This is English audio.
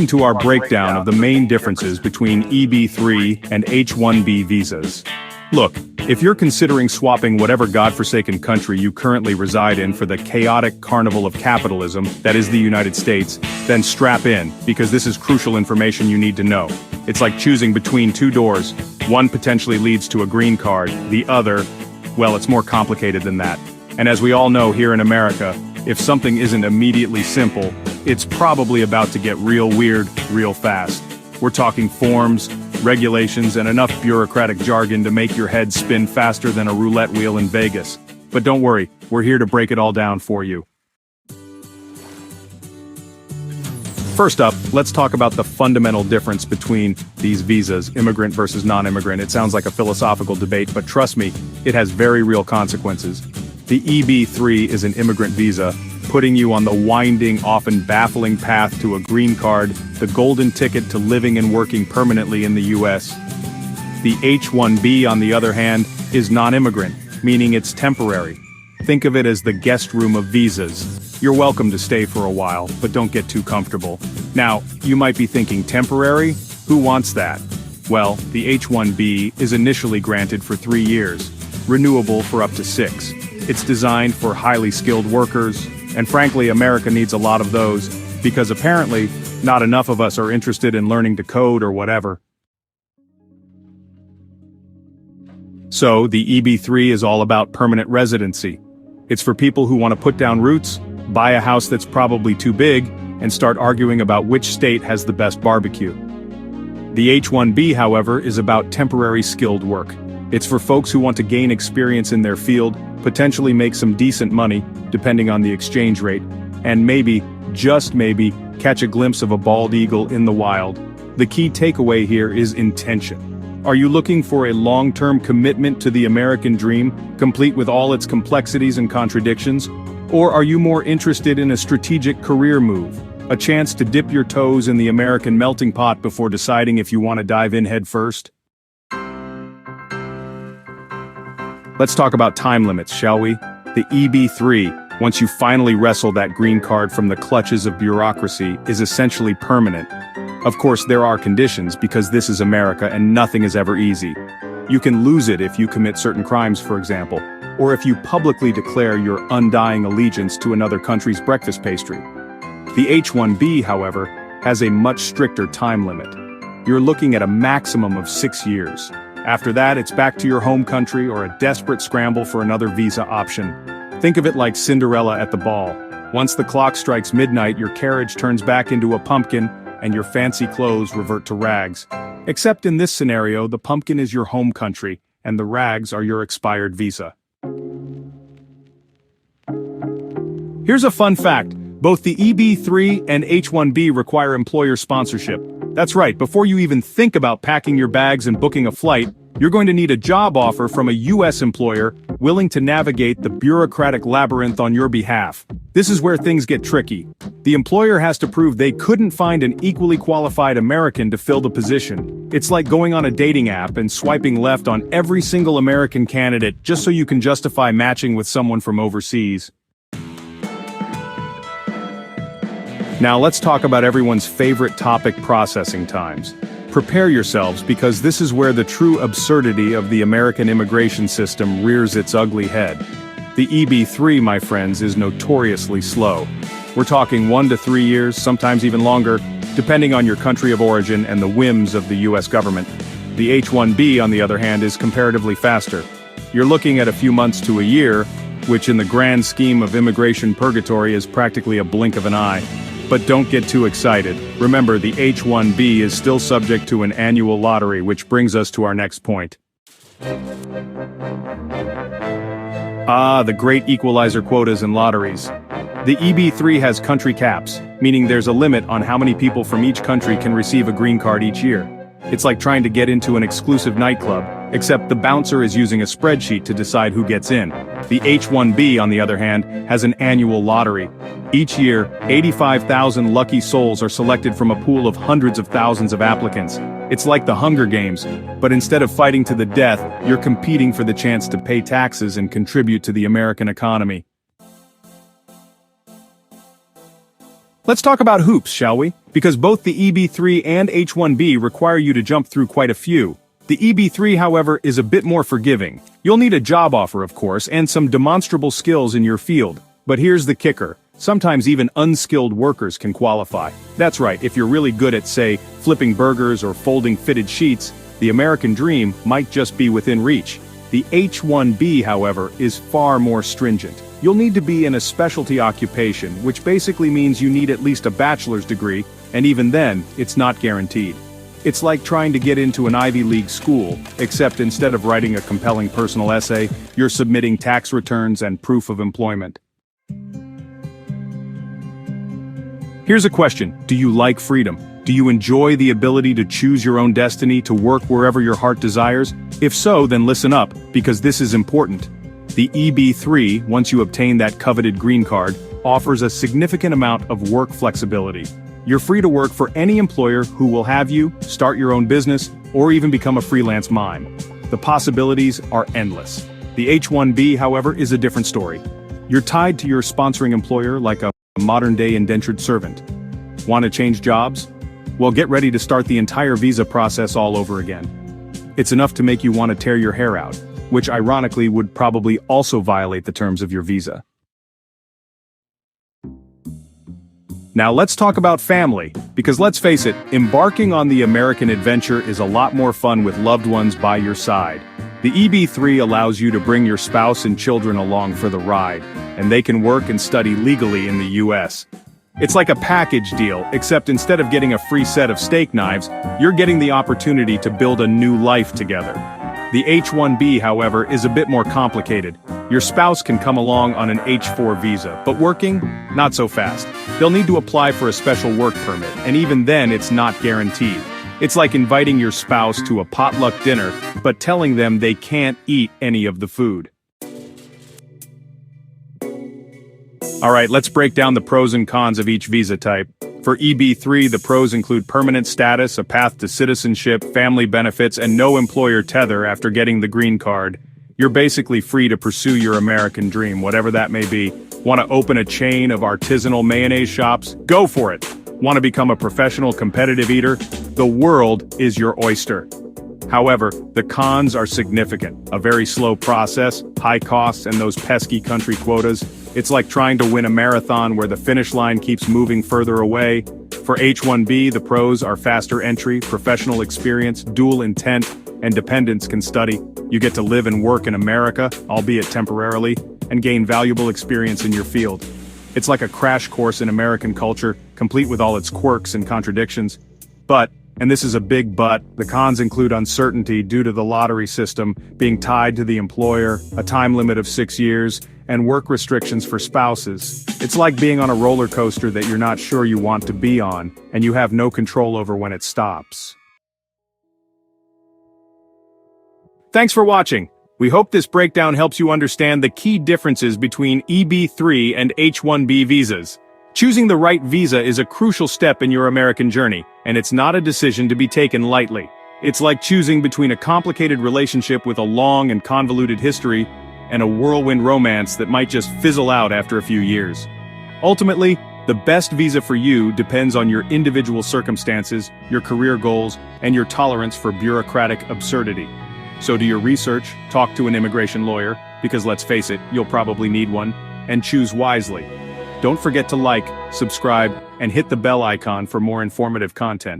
To our breakdown of the main differences between EB-3 and H-1B visas. Look, if you're considering swapping whatever godforsaken country you currently reside in for the chaotic carnival of capitalism that is the United States, then strap in, because this is crucial information you need to know. It's like choosing between two doors. One potentially leads to a green card, the other, well, it's more complicated than that. And as we all know here in America, if something isn't immediately simple, it's probably about to get real weird, real fast. We're talking forms, regulations, and enough bureaucratic jargon to make your head spin faster than a roulette wheel in Vegas. But don't worry, we're here to break it all down for you. First up, let's talk about the fundamental difference between these visas, immigrant versus non-immigrant. It sounds like a philosophical debate, but trust me, it has very real consequences. The EB-3 is an immigrant visa, putting you on the winding, often baffling path to a green card, the golden ticket to living and working permanently in the U.S. The H-1B, on the other hand, is non-immigrant, meaning it's temporary. Think of it as the guest room of visas. You're welcome to stay for a while, but don't get too comfortable. Now, you might be thinking temporary? Who wants that? Well, the H-1B is initially granted for 3 years, renewable for up to 6. It's designed for highly skilled workers, and frankly, America needs a lot of those, because apparently, not enough of us are interested in learning to code or whatever. So, the EB-3 is all about permanent residency. It's for people who want to put down roots, buy a house that's probably too big, and start arguing about which state has the best barbecue. The H-1B, however, is about temporary skilled work. It's for folks who want to gain experience in their field, potentially make some decent money, depending on the exchange rate, and maybe, just maybe, catch a glimpse of a bald eagle in the wild. The key takeaway here is intention. Are you looking for a long-term commitment to the American dream, complete with all its complexities and contradictions? Or are you more interested in a strategic career move, a chance to dip your toes in the American melting pot before deciding if you want to dive in head first? Let's talk about time limits, shall we? The EB-3, once you finally wrestle that green card from the clutches of bureaucracy, is essentially permanent. Of course, there are conditions, because this is America and nothing is ever easy. You can lose it if you commit certain crimes, for example, or if you publicly declare your undying allegiance to another country's breakfast pastry. The H-1B, however, has a much stricter time limit. You're looking at a maximum of 6 years. After that, it's back to your home country or a desperate scramble for another visa option. Think of it like Cinderella at the ball. Once the clock strikes midnight, your carriage turns back into a pumpkin, and your fancy clothes revert to rags. Except in this scenario, the pumpkin is your home country, and the rags are your expired visa. Here's a fun fact. Both the EB-3 and H-1B require employer sponsorship. That's right, before you even think about packing your bags and booking a flight, you're going to need a job offer from a U.S. employer willing to navigate the bureaucratic labyrinth on your behalf. This is where things get tricky. The employer has to prove they couldn't find an equally qualified American to fill the position. It's like going on a dating app and swiping left on every single American candidate just so you can justify matching with someone from overseas. Now let's talk about everyone's favorite topic, processing times. Prepare yourselves, because this is where the true absurdity of the American immigration system rears its ugly head. The EB-3, my friends, is notoriously slow. We're talking 1 to 3 years, sometimes even longer, depending on your country of origin and the whims of the U.S. government. The H-1B, on the other hand, is comparatively faster. You're looking at a few months to a year, which in the grand scheme of immigration purgatory is practically a blink of an eye. But don't get too excited. Remember, the H-1B is still subject to an annual lottery, which brings us to our next point. The great equalizer quotas and lotteries. The EB-3 has country caps, meaning there's a limit on how many people from each country can receive a green card each year. It's like trying to get into an exclusive nightclub, except the bouncer is using a spreadsheet to decide who gets in. The H-1B, on the other hand, has an annual lottery. Each year, 85,000 lucky souls are selected from a pool of hundreds of thousands of applicants. It's like the Hunger Games, but instead of fighting to the death, you're competing for the chance to pay taxes and contribute to the American economy. Let's talk about hoops, shall we? Because both the EB-3 and H-1B require you to jump through quite a few. The EB-3, however, is a bit more forgiving. You'll need a job offer, of course, and some demonstrable skills in your field. But here's the kicker. Sometimes even unskilled workers can qualify. That's right, if you're really good at, say, flipping burgers or folding fitted sheets, the American dream might just be within reach. The H-1B, however, is far more stringent. You'll need to be in a specialty occupation, which basically means you need at least a bachelor's degree, and even then, it's not guaranteed. It's like trying to get into an Ivy League school, except instead of writing a compelling personal essay, you're submitting tax returns and proof of employment. Here's a question: do you like freedom? Do you enjoy the ability to choose your own destiny, to work wherever your heart desires? If so, then listen up, because this is important. The EB-3, once you obtain that coveted green card, offers a significant amount of work flexibility. You're free to work for any employer who will have you, start your own business, or even become a freelance mime. The possibilities are endless. The H-1B, however, is a different story. You're tied to your sponsoring employer like a modern-day indentured servant. Want to change jobs? Well, get ready to start the entire visa process all over again. It's enough to make you want to tear your hair out, which ironically would probably also violate the terms of your visa. Now let's talk about family, because let's face it, embarking on the American adventure is a lot more fun with loved ones by your side. The EB-3 allows you to bring your spouse and children along for the ride, and they can work and study legally in the U.S. It's like a package deal, except instead of getting a free set of steak knives, you're getting the opportunity to build a new life together. The H-1B, however, is a bit more complicated. Your spouse can come along on an H-4 visa, but working? Not so fast. They'll need to apply for a special work permit, and even then it's not guaranteed. It's like inviting your spouse to a potluck dinner, but telling them they can't eat any of the food. Alright, let's break down the pros and cons of each visa type. For EB-3, the pros include permanent status, a path to citizenship, family benefits, and no employer tether after getting the green card. You're basically free to pursue your American dream, whatever that may be. Want to open a chain of artisanal mayonnaise shops? Go for it! Want to become a professional competitive eater? The world is your oyster. However, the cons are significant. A very slow process, high costs, and those pesky country quotas. It's like trying to win a marathon where the finish line keeps moving further away. For H-1B, the pros are faster entry, professional experience, dual intent, and dependents can study. You get to live and work in America, albeit temporarily, and gain valuable experience in your field. It's like a crash course in American culture, complete with all its quirks and contradictions. But, and this is a big but, the cons include uncertainty due to the lottery system, being tied to the employer, a time limit of 6 years, and work restrictions for spouses. It's like being on a roller coaster that you're not sure you want to be on, and you have no control over when it stops. Thanks for watching. We hope this breakdown helps you understand the key differences between EB-3 and H-1B visas. Choosing the right visa is a crucial step in your American journey, and it's not a decision to be taken lightly. It's like choosing between a complicated relationship with a long and convoluted history and a whirlwind romance that might just fizzle out after a few years. Ultimately, the best visa for you depends on your individual circumstances, your career goals, and your tolerance for bureaucratic absurdity. So do your research, talk to an immigration lawyer, because let's face it, you'll probably need one, and choose wisely. Don't forget to like, subscribe, and hit the bell icon for more informative content.